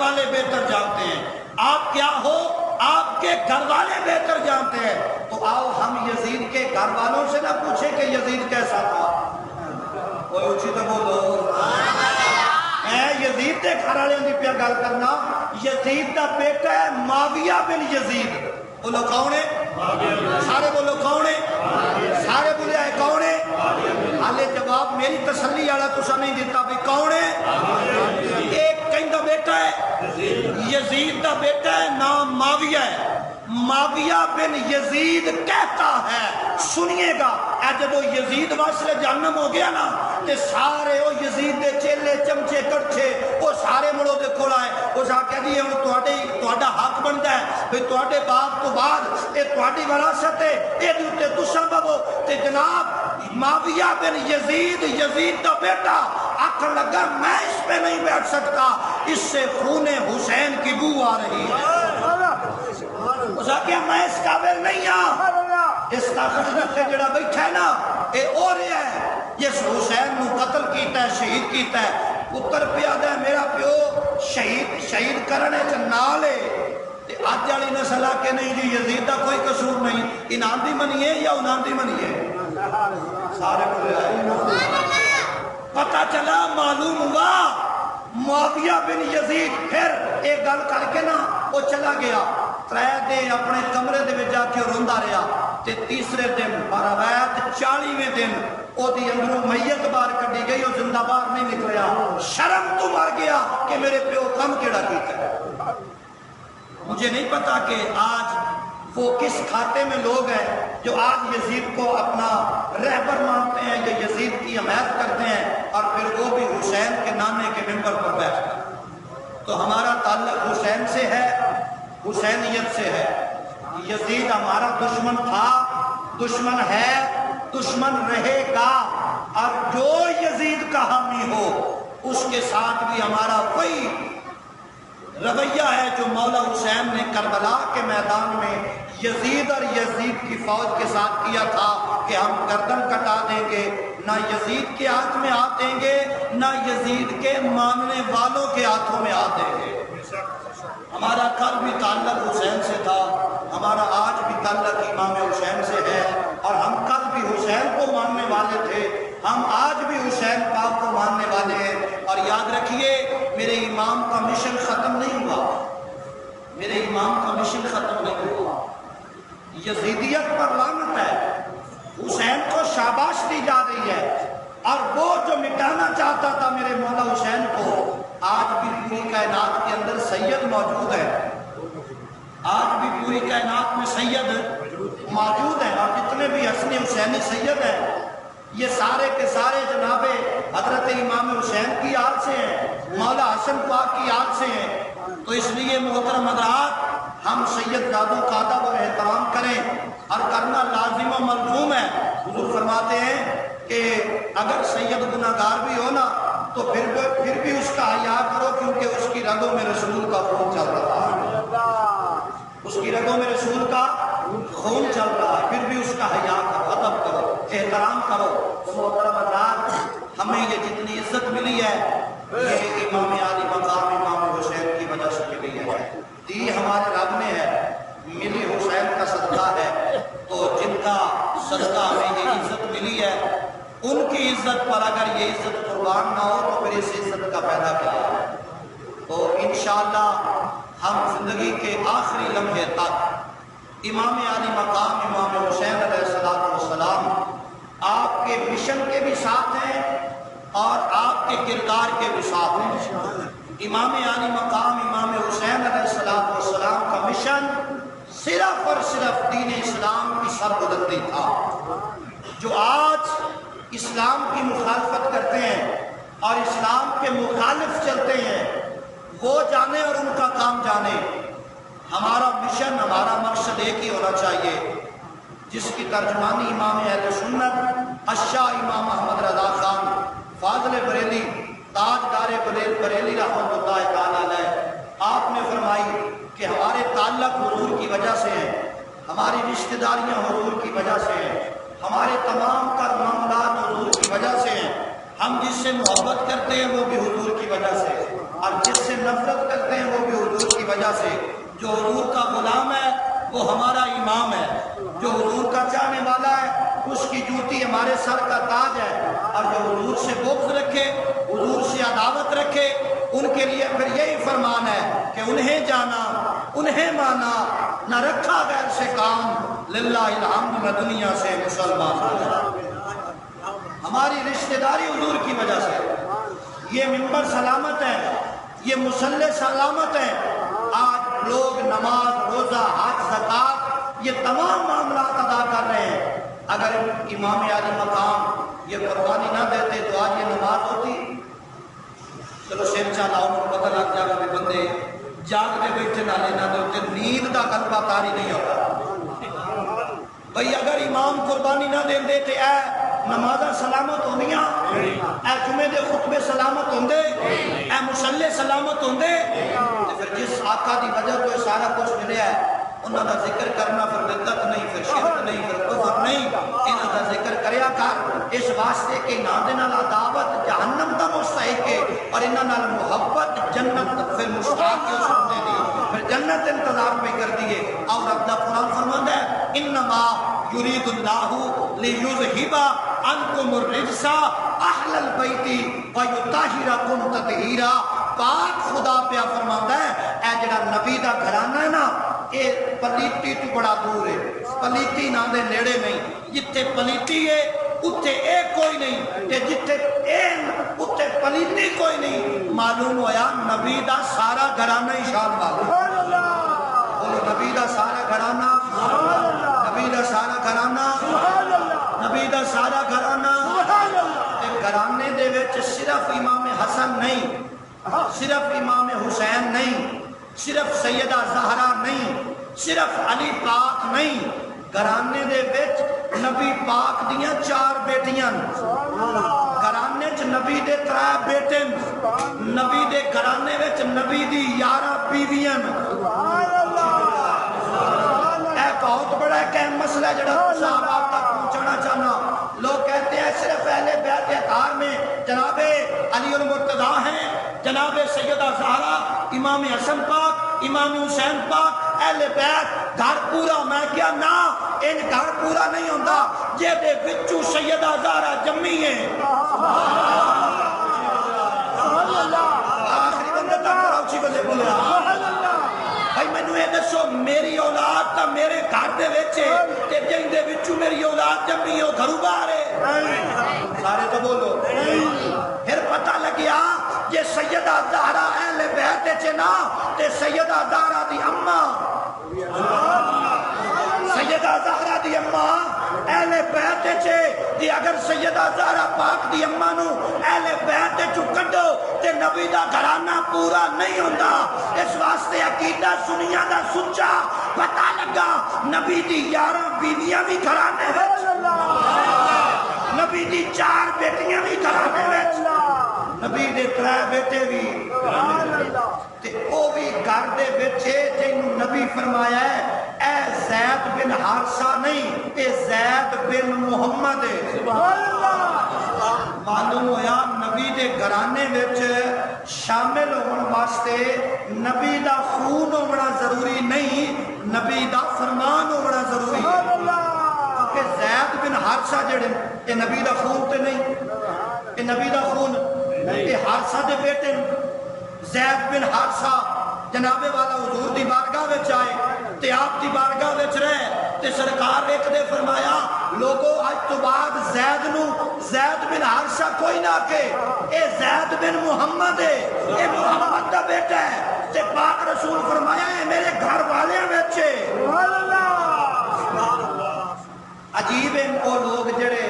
والے بہتر جانتے ہیں. آپ کیا ہو آپ کے گھر والے بہتر جانتے ہیں. تو آؤ ہم یزید کے گھر والوں سے نہ پوچھیں کہ یزید کیسا تھا. کوئی اچھی تو بولو. میں یزید کے گھر والوں کی پیا گل کرنا. یزید کا بیٹا ہے معاویہ بن یزید. بولو کون ہے؟ سارے بولو کون ہے؟ سارے بولے آئے کون ہے؟ حالے جواب میری تسلی والا تسا نہیں دیتا بھی کون ہے؟ ایک کہیں دا بیٹا ہے یزید دا بیٹا ہے، نام معاویہ ہے. معاویہ بن یزید کہتا ہے، سنیے گا، اے جدو یزید واسلے جہنم ہو گیا نا تے سارے وہ یزید دے چیلے چمچے کڑچے وہ سارے مڑو دے کھول آئے. اس آکھیا جی ہن تہاڈا حق بندا ہے بھئی تہاڈے باپ تو بعد اے تہاڈی وراثت ہے، اے دے اوتے تساں بہو. تے جناب معاویہ بن یزید دا بیٹا آکھن لگا میں اس پہ نہیں بیٹھ سکتا، اس سے خون حسین کی بو آ رہی ہے. اس آکھیا میں اس قابل نہیں ہاں. اس طاقت سے جڑا بیٹھا ہے نا اے او رہا ہے جس حسین نو قتل کیتا ہے، شہید کیتا ہے. پتر پیادا ہے میرا پیو شہید کرنے چ نال ہے. اج والی نسل آ کے نہیں جی یزید دا کوئی قصور نہیں، انہاں دی منیے یا انہاں دی منیے. سارے پتہ چلا، معلوم ہوا معاویہ بن یزید پھر ایک گل کر کے نا وہ چلا گیا. 3 دن اپنے کمرے دے وچ جا کے روندا رہا. تے تیسرے دن روایت 40ویں دن او دی اندروں میت باہر کڈی گئی، وہ زندہ باہر نہیں نکلیا. شرم تو مر گیا کہ میرے پیو کم کیڑا کیتا ہے. مجھے نہیں پتا کہ آج وہ کس کھاتے میں لوگ ہیں جو آج یزید کو اپنا رہبر مانتے ہیں یا یزید کی حمایت کرتے ہیں اور پھر وہ بھی حسین کے نانے کے ممبر پر بیٹھ کر. تو ہمارا تعلق حسین سے ہے، حسینیت سے ہے. یزید ہمارا دشمن تھا، دشمن ہے، دشمن رہے گا. اور جو یزید کا حامی ہو اس کے ساتھ بھی ہمارا وہی رویہ ہے جو مولا حسین نے کربلا کے میدان میں یزید اور یزید کی فوج کے ساتھ کیا تھا کہ ہم گردن کٹا دیں گے، نہ یزید کے ہاتھ میں ہاتھ دیں گے نہ یزید کے ماننے والوں کے ہاتھوں میں ہاتھ دیں گے. ہمارا کل بھی تعلق حسین سے تھا، ہمارا آج بھی تعلق امام حسین سے ہے، اور ہم کل بھی حسین کو ماننے والے تھے، ہم آج بھی حسین پاک کو ماننے والے ہیں. اور یاد رکھیے میرے امام کا مشن ختم نہیں ہوا، میرے امام کا مشن ختم نہیں ہوا. یزیدیت پر لعنت ہے، حسین کو شاباش دی جا رہی ہے، اور وہ جو مٹانا چاہتا تھا میرے مولا حسین کو، آج بھی پوری کائنات کے اندر سید موجود ہے. آج بھی پوری کائنات میں سید موجود ہیں، اور جتنے بھی حسن حسینی سید ہیں یہ سارے کے سارے جناب حضرت امام حسین کی آل سے ہیں، مولا حسن پاک کی آل سے ہیں. تو اس لیے محترم حضرات ہم سید زادوں کا ادب اور احترام کریں، اور کرنا لازم و ملزوم ہے. حضور فرماتے ہیں کہ اگر سید گناہگار بھی ہو نا تو پھر بھی اس کا حیا کرو، کیونکہ اس کی رگوں میں رسول کا خون چل رہا ہے، اس کی رگوں میں رسول کا خون چل رہا ہے، پھر بھی اس کا حیا کرو، ادب کرو، احترام کرو. تو محترم حضرات ہمیں یہ جتنی عزت ملی ہے یہ امام علی مقام امام حسین کی وجہ سے ملی ہے. دی ہمارے رب نے ہے، ملی حسین کا صدقہ ہے. تو جن کا صدقہ ہمیں یہ عزت ملی ہے ان کی عزت پر اگر یہ عزت قربان نہ ہو تو پھر اس عزت کا فائدہ کیا ہے. تو انشاءاللہ ہم زندگی کے آخری لمحے تک امام علی مقام امام حسین علیہ السلام آپ کے مشن کے بھی ساتھ ہیں اور آپ کے کردار کے بھی ساتھ ہیں. امام علی مقام امام حسین علیہ السلام کا مشن صرف اور صرف دین اسلام کی سربلندی تھا. جو آج اسلام کی مخالفت کرتے ہیں اور اسلام کے مخالف چلتے ہیں وہ جانے اور ان کا کام جانے. ہمارا مشن ہمارا مقصد ایک ہی ہونا چاہیے جس کی ترجمانی امام اہل سنت الشاہ امام احمد رضا خان فاضل بریلی تاجدار بریلی رحمۃ اللہ تعالی علیہ نے فرمائی کہ ہمارے تعلق حضور کی وجہ سے ہے، ہماری رشتہ داریاں حضور کی وجہ سے ہیں، ہمارے تمام تر معاملات حضور کی وجہ سے ہیں، ہم جس سے محبت کرتے ہیں وہ بھی حضور کی وجہ سے، اور جس سے نفرت کرتے ہیں وہ بھی حضور کی وجہ سے۔ جو حضور کا غلام ہے وہ ہمارا امام ہے، جو حضور کا چاہنے والا ہے اس کی جوتی ہمارے سر کا تاج ہے، اور جو حضور سے بغض رکھے، حضور سے عداوت رکھے، ان کے لیے پھر یہی فرمان ہے کہ انہیں جانا، انہیں مانا، نہ رکھا غیر سے کام، للہ الحمد، میں دنیا سے مسلمان ہو جاؤں۔ ہماری رشتہ داری حضور کی وجہ سے، یہ ممبر سلامت ہے، یہ مصلی سلامت ہے۔ آج لوگ نماز، روزہ، حج، زکوٰۃ یہ تمام معاملات ادا کر رہے ہیں، اگر امام علی مقام یہ قربانی نہ دیتے تو آج یہ نماز ہوتی؟ چلو سر چلاؤ، پتہ لگ جائے گا بندے جاگ دے بیٹھے نہ لینا دے، نیند کا غلبہ طاری نہیں ہوتا۔ بھئی اگر امام قربانی نہ دیں دے تو اے نمازاں سلامت ہوندیاں، اے جمعے دے خطبے سلامت ہوندے، اے مصلی سلامت ہوندے، تو پھر جس آقا دی وجہ تو یہ سارا کچھ ملیا ہے انہاں دا ذکر کرنا پھر بدعت نہیں، پھر شرک نہیں، پھر کفر نہیں، انہاں دا ذکر کریا کر اس واسطے کہ انہاں دے نال عداوت جہنم دا مستحق ہے، اور انہاں نال محبت جنت پھر مستحق ہے اس بندے دی، پھر جنت انتظار پہ کر دیے۔ اور رب دا قرآن فرماندا ہے انما یرید اللہ لیذہب عنکم الرجس اہل البیت ویطہرکم تطہیرا۔ پاک خدا پیا فرماندا ہے اے جڑا نبی دا گھرانہ ہے نا، اے پلیتی تو بڑا دور ہے، پلیتی نہ دے نیڑے نہیں، جتھے پلیتی ہے اتھے اے کوئی نہیں، تے جتھے اے اتھے پلیتی کوئی نہیں۔ معلوم ہویا نبی دا سارا گھرانہ ہی شان والا، بولو نبی دا سارا گھرانہ، نبی دا سارا گھرانہ، نبی دا سارا گھرانہ۔ گھرانے دے وچ صرف امام حسن نہیں، صرف امام حسین نہیں، صرف سیدہ زہرا نہیں، صرف علی پاک نہیں، گھرانے دے وچ نبی پاک دیاں 4 بیٹیاں، گھرانے چ نبی دے 3 بیٹے، نبی دے گھرانے وچ نبی دی 11 بیویاں۔ اے بہت بڑا ایک اہم مسئلہ ہے جڑا صاحب آپ تک پہنچانا چاہنا۔ لوگ کہتے ہیں صرف اہل بیت اطہار میں جناب علی المرتضیٰ ہیں، جناب سیدہ زہرا، امام حسن پاک، امام حسین پاک، اہل بیت گھر پورا۔ میں کیا نا، ان گھر پورا نہیں ہوتا جے دے وچوں سیدہ زہرا جمی ہے۔ آخری بندے تک کراچی بندے بولے بھائی مینوں یہ دسو، میری اولاد تا میرے گھر دے وچ تے جن دے وچوں میری اولاد جمی ہو گھروں باہر ہے؟ سارے تو بولو۔ پھر پتہ لگیا یہ سیدہ زہرا اہل بیت وچ نا، تے سیدہ زہرا دی اماں، سیدہ زہرا دی اماں اہل بیت وچ، تے اگر سیدہ زہرا پاک دی اماں نو اہل بیت وچوں کڈو تے نبی دا گھرانہ پورا نہیں ہوندا۔ اس واسطے عقیدہ سنیاں دا سچا پتہ لگا، نبی دی 11 بیویاں بھی گھرانے وچ، نبی دی 4 بیٹیاں بھی گھرانے وچ، نبی دے 3 بیٹے بھی، تے او بھی گھر دے وچ جنوں نبی فرمایا ہے اے زید بن حارثہ نہیں، اے زید بن محمد ہے۔ سبحان اللہ۔ معلوم ہویا نبی دے گھرانے وچ شامل ہون واسطے نبی دا خون ہونا ضروری نہیں، نبی دا فرمان ہونا ضروری ہے۔ کہ زید بن حارثہ جڑے اے نبی دا خون تے نہیں، اے نبی دا خون اے حارثہ دے بیٹے زید بن حارثہ جناب والا حضور دی بارگاہ وچ آئے تے آپ دی بارگاہ وچ رہے تے سرکار ایک دے فرمایا لوگو آج تو بعد زید نو زید بن حارثہ کوئی نہ کہ اے زید بن محمد ہے، اے محمد دا بیٹا ہے۔ تے پاک رسول فرمایا ہے میرے گھر والے وچ۔ عجیب ہیں وہ لوگ جڑے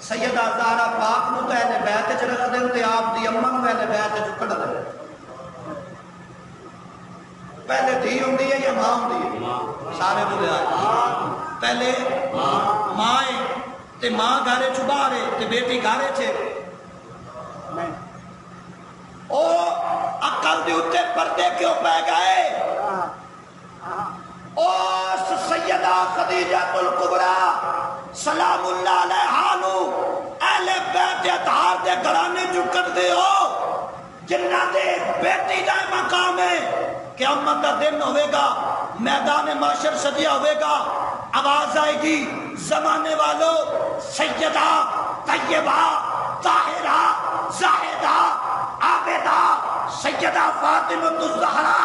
سیدہ زہرا پاک نو تے اہل بیت وچ رکھ دین تے آپ دی اماں نو اہل بیت وچ کڈ دین۔ پہلے دھی ہوندی ہے یا ماں ہوندی ہے؟ سارے بولے آئے پہلے ماں ہے تے ماں گھرے چ باہر ہے تے بیٹی گھرے چ۔ او عقل دے اوتے پردے کیوں پہ گئے؟ اس سیدہ خدیجہ الکبریٰ سلام اللہ علیہا نو اہل بیت اطہار دے گھرانے چکن دے ہو جنہ دے بیٹی دا مقام ہے۔ قیامت دا دن ہوئے گا، میدان معاشر سجیا ہوئے گا، آواز آئے گی زمانے والوں سیدہ طیبہ طاہرہ زاہدہ عابدہ سیدہ فاطمہ الزہرا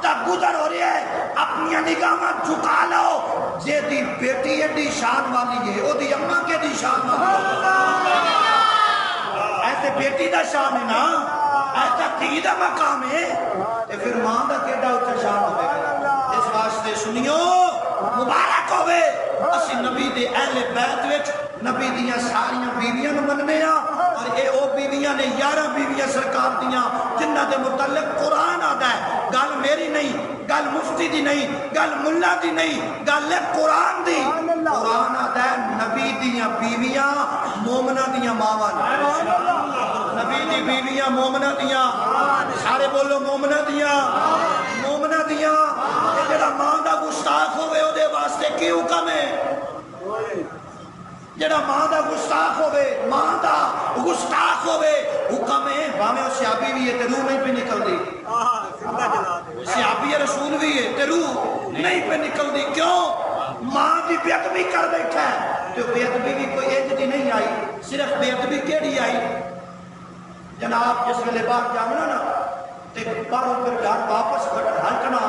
دا گزر ہو رہی ہے، اپنی نگاہ جھکا لو، جے دی بیٹی ایڈی شان والی ہے او دی اماں کے دی شان والی ہے، ایسے بیٹی دا شان ہے نا، ایسا دھی دا مقام ہے، پھر ماں دا کیڑا اچھا شان ہوئے گا۔ اس واسطے سنیو مبارک ہوئے اسی نبی دے اہل بیت وچ نبی دیاں ساریاں بیویاں نو مننے ہاں، اور اے او بیویاں نے 11 بیویاں سرکار دیاں جنہ دے متعلق قرآن آتا ہے، گل میری نہیں، گل مفتی دی نہیں، گل ملا دی نہیں، گل قرآن دی۔ قرآن آتا ہے نبی دیاں بیویاں مومنہ دیاں ماواں، نبی دی بیویاں مومنہ دیاں، سارے بولو مومنہ دیاں، مومنہ دیاں۔ اے جڑا ماں دا گستاخ ہوئے او دے واسطے کی حکم ہے؟ جڑا ماں دا گستاخ ہوئے، ماں دا گستاخ ہوئے حکم ہے، باہمیں اس صحابی بھی ہے تے روح نہیں پہ نکل دی، صحابی رسول بھی ہے تے روح نہیں پہ نکل دی، کیوں؟ ماں دی بیعتبی کر بیٹھا ہے، تو بیعتبی بھی کوئی ایج دی نہیں آئی، صرف بیعتبی کیڑی آئی؟ جناب جس ویلے باہر جانا نا تے باہروں پھر گھر واپس ہٹنا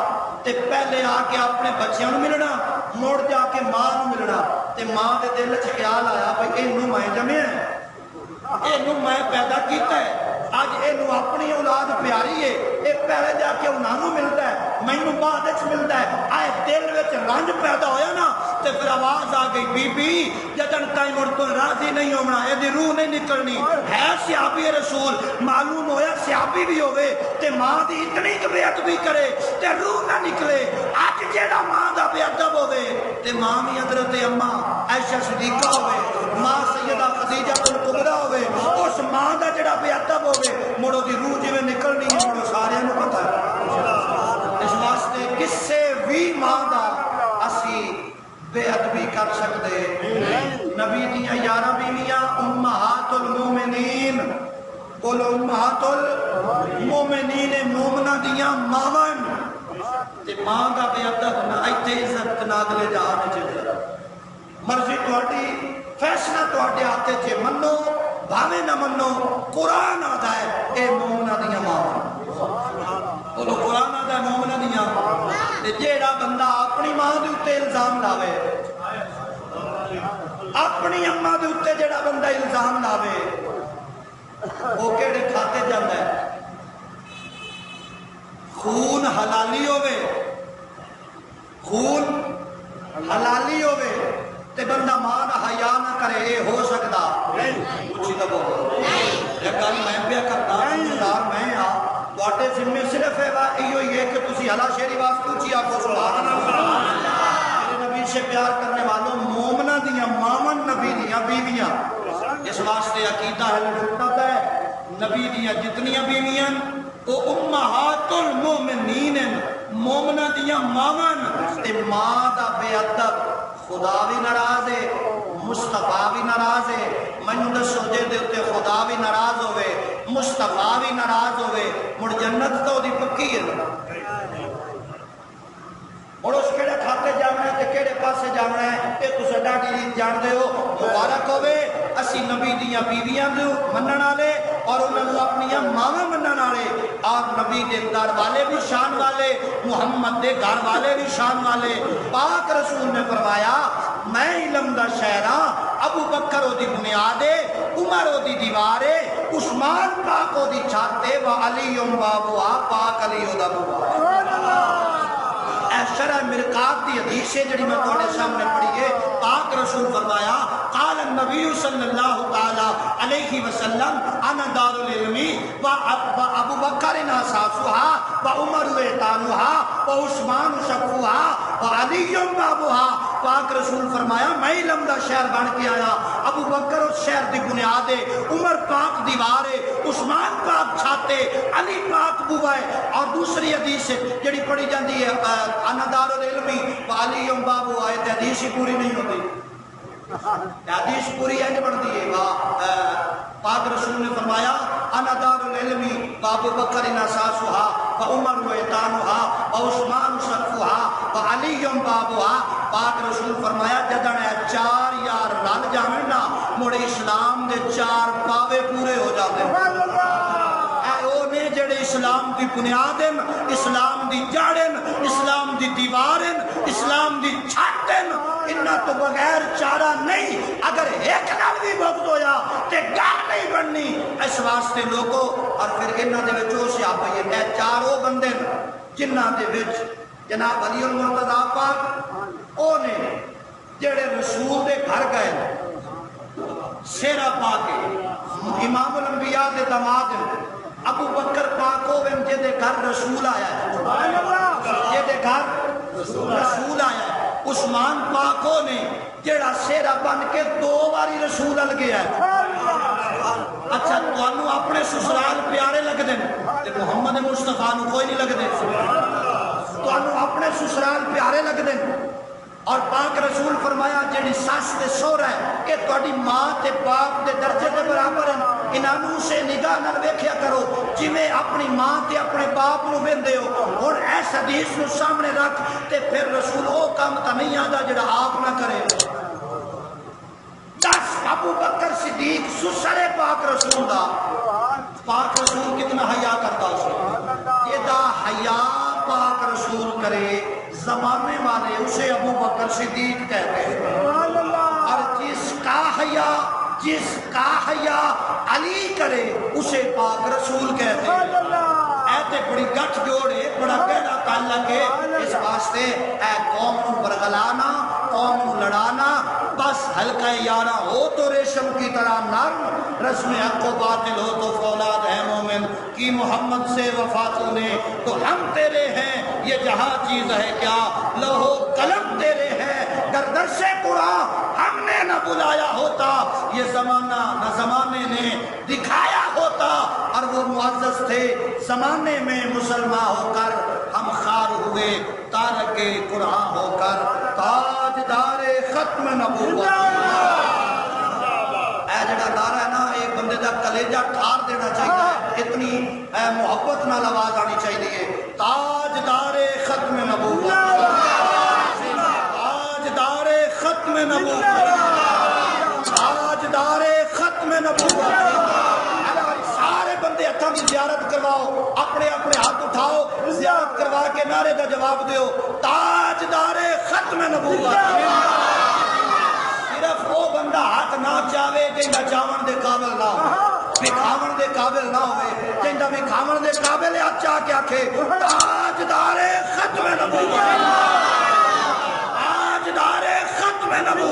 تے پہلے آ کے اپنے بچیاں نو ملنا، موڑ جا کے ماں نو ملنا، تے ماں دے دل وچ خیال آیا بھئی اینو میں جمیا ہے، اینو میں پیدا کیتا ہے، آج اینو اپنی اولاد پیاری ہے، اے پہلے جا کے انہاں نو ملتا ہے، مینو بعد وچ ملتا ہے، آئے دل وچ رنج پیدا ہویا نا تے پھر آواز آ گئی بی بی جدن تائیں مڑ تو راضی نہیں ہونا، اے دی روح نہیں نکلنی، ہے صحابی رسول، معلوم ہویا صحابی بھی ہوئے تے ماں دی اتنی بے ادبی کرے تے روح نہ نکلے۔ آج جیڑا ماں دا بے ادب ہوئے تے ماں بھی حضرت اماں عائشہ صدیقہ ہوئے، ماں سیدہ خدیجہ الکبریٰ ہوئے، اس ماں دا جڑا بے ادب ہوئے مڑو دی روح جی میں نکلنی ہے، مڑو سارے نو پتہ ہے۔ اس واسطے کسے بھی ماں دا اسی بے ادبی کر سکتے۔ نبی دیاں 11 بیویاں امہات المومنین، بولو امہات المومنین، مومنہ دیاں ماون، تے ماں دا بے ادب نہ ایتھے عزت نہ اگلے جہان وچ عزت، مرضی تہاڈی فیصلہ تہاڈے ہاتھ چ، منو بھاویں نہ منو، قرآن آتا ہے اے مومنہ دیاں ماں، بولو قرآن آتا ہے مومنہ دیاں۔ تے جیڑا بندہ اپنی ماں دے اوتے الزام لاوے، اپنی اماں دے اوتے جیڑا بندہ الزام لاوے وہ کیڑے کھاتے جاندا ہے؟ خون حلالی ہوئے، خون حلالی ہوئے تے بندہ ماں دا حیا نہ کرے، اے ہو سکتا؟ اچھی تو بولو، یہ گل میں پیا کرتا ذمہ میں ہاں، تواڈے ذمے صرف ہے ایو ہی ہے کہ تسی ہلا شیری واسطے اونچی آکھو سبحان اللہ۔ میرے نبی سے پیار کرنے والوں مومنہ دیاں ماون نبی دیاں بیویاں، اس واسطے عقیدہ اہل سنت ہے نبی دیاں جتنیاں بیویاں وہ امہات المومنین، مومنہ دیاں ماون، تے ماں دا بے ادب خدا بھی ناراض ہے، مصطفیٰ بھی ناراض ہے، مینوں دسو جے دے اوتے خدا بھی ناراض ہوئے، مصطفیٰ بھی ناراض ہوئے، مڑ جنت تو دی پکی ہے، اور اس کیڑے کھاتے جانا ہے تے کیڑے پاسے جانا ہے، اے تساں ڈاڈی ریت جان دے ہو۔ مبارک ہوئے اسی نبی دیاں بیویاں دے منن والے اور انہاں نوں اپنی ماواں منن والے، اور نبی دے گھر والے بھی شان والے، محمد دے گھر والے بھی شان والے۔ پاک رسول نے فرمایا میں علم دا شہر ہاں، ابو بکر او دی بنیاد ہے، عمر او دی دیوار ہے، عثمان پاک او دی چھت ہے، و علی بابوہا، پاک علی او دا بابا۔ اے شرح مرقات دی حدیث ہے جڑی میں تھوڑے سامنے پڑھی ہے، پاک رسول فرمایا قال النبی صلی اللہ تعالی علیہ وسلم انا دار العلم و ابو بکر اساسها و عمر ایتانها و عثمان شقوها و علی بابوها۔ پاک رسول فرمایا میں علم دا شہر بن کے آیا، ابو بکر اس شہر دی بنیاد ہے، عمر پاک دیوار ہے، عثمان پاک چھاتے علی پاک بوائے. اور دوسری حدیث جڑی پڑھی جاتی ہے انا دار العلمی علی بابو آئے تے حدیث ہی پوری نہیں ہوتی. حدیث پوری ہے بڑھتی ہے. پاک رسول نے فرمایا انا دار العلمی بابو بکر اساسھا وعمر ویتانھا وعثمان سقفھا وعلی بابھا. پاک رسول فرمایا جدن چار یار رل جاویں نا مڑ اسلام دے چار پاوے پورے ہو جاتے ہیں. نے جڑے اسلام دی بنیادن اسلام دی جڑن اسلام دی دیوارن اسلام دی چھتن انہاں تو بغیر چارہ نہیں. اگر ایک نال بھی بغض ہویا تے گل نہیں بننی. اس واسطے لوگوں اور پھر انہاں دے وچ او صحابہ یہ چاروں بندے جنہاں دے وچ جناب علی المرتضیٰ پاک او نے جڑے رسول دے گھر گئے سیرا پا کے امام الانبیاء دے داماد ابو بکر پاک ہوئے جے دے گھر رسول آیا ہے جے دے گھر رسول آیا ہے. عثمان پاکو نے جڑا سیرا بن کے 2 باری رسول ال گیا ہے. اچھا تانوں اپنے سسرال پیارے لگ دے تے محمد مصطفیٰ نو کوئی نہیں لگ دے. تانوں اپنے سسرال پیارے لگ دے اور پاک رسول فرمایا جڑی ساس تے سوہرا ہے کہ تہاڈی ماں تے باپ دے درجے دے برابر ہیں. انہاں سے نگاہ نال ویکھیا کرو جویں اپنی ماں تے اپنے باپ نو ویندے ہو. ہن اس حدیث نو سامنے رکھ تے پھر رسول او کام تے نہیں آندا جڑا آپ نہ کرے. دس ابو بکر صدیق سسر پاک رسول دا پاک رسول کتنا حیا کرتا اس جدا حیا پاک رسول کرے زمانے والے اسے ابو بکر صدیق کہتے ہیں. اور جس کا حیا علی کرے اسے پاک رسول کہتے ہیں. ایتے بڑی گٹھ جوڑے بڑا گہرا تعلق ہے. اس واسطے اے قوم نو برگلانا قوم نو لڑانا بس حلقہ یارہ ہو تو ریشم کی طرح نرم رسم حق و باطل ہو تو فولاد ہے مومن کی محمد سے وفا تو نے تو ہم تیرے ہیں یہ جہاں چیز ہے کیا لوہو قلم تیرے ہیں گردش قرآن ہم نے نہ بلایا ہوتا یہ زمانہ نہ زمانے نے دکھایا ہوتا. اور وہ معزز تھے زمانے میں مسلمان ہو کر ہم خار ہوئے تارک قرآن ہو کر تاجدار ختم نبوت. اے جڑا نعرہ ہے نا ایک بندے دا کلیجہ ٹھار دینا چاہیے. اتنی محبت نال آواز آنی چاہیے. تاجدار ختم نبوت تاجدار ختم نبوت تاجدار ختم نبوت. سارے بندے ہاتھوں کی زیارت کرواؤ اپنے اپنے ہاتھ اٹھاؤ زیارت کروا کے نعرے کا جواب دیو تاجدار ختم نبوت. صرف وہ بندہ ہاتھ نہ چاہے جنہا چاون دے قابل نہ ہو بکھاون دے قابل نہ ہوئے جنہا بکھاون دے قابل ہاتھ چاہ کے آکھے تاجدار ختم نبوت تاجدار ختم نبوت.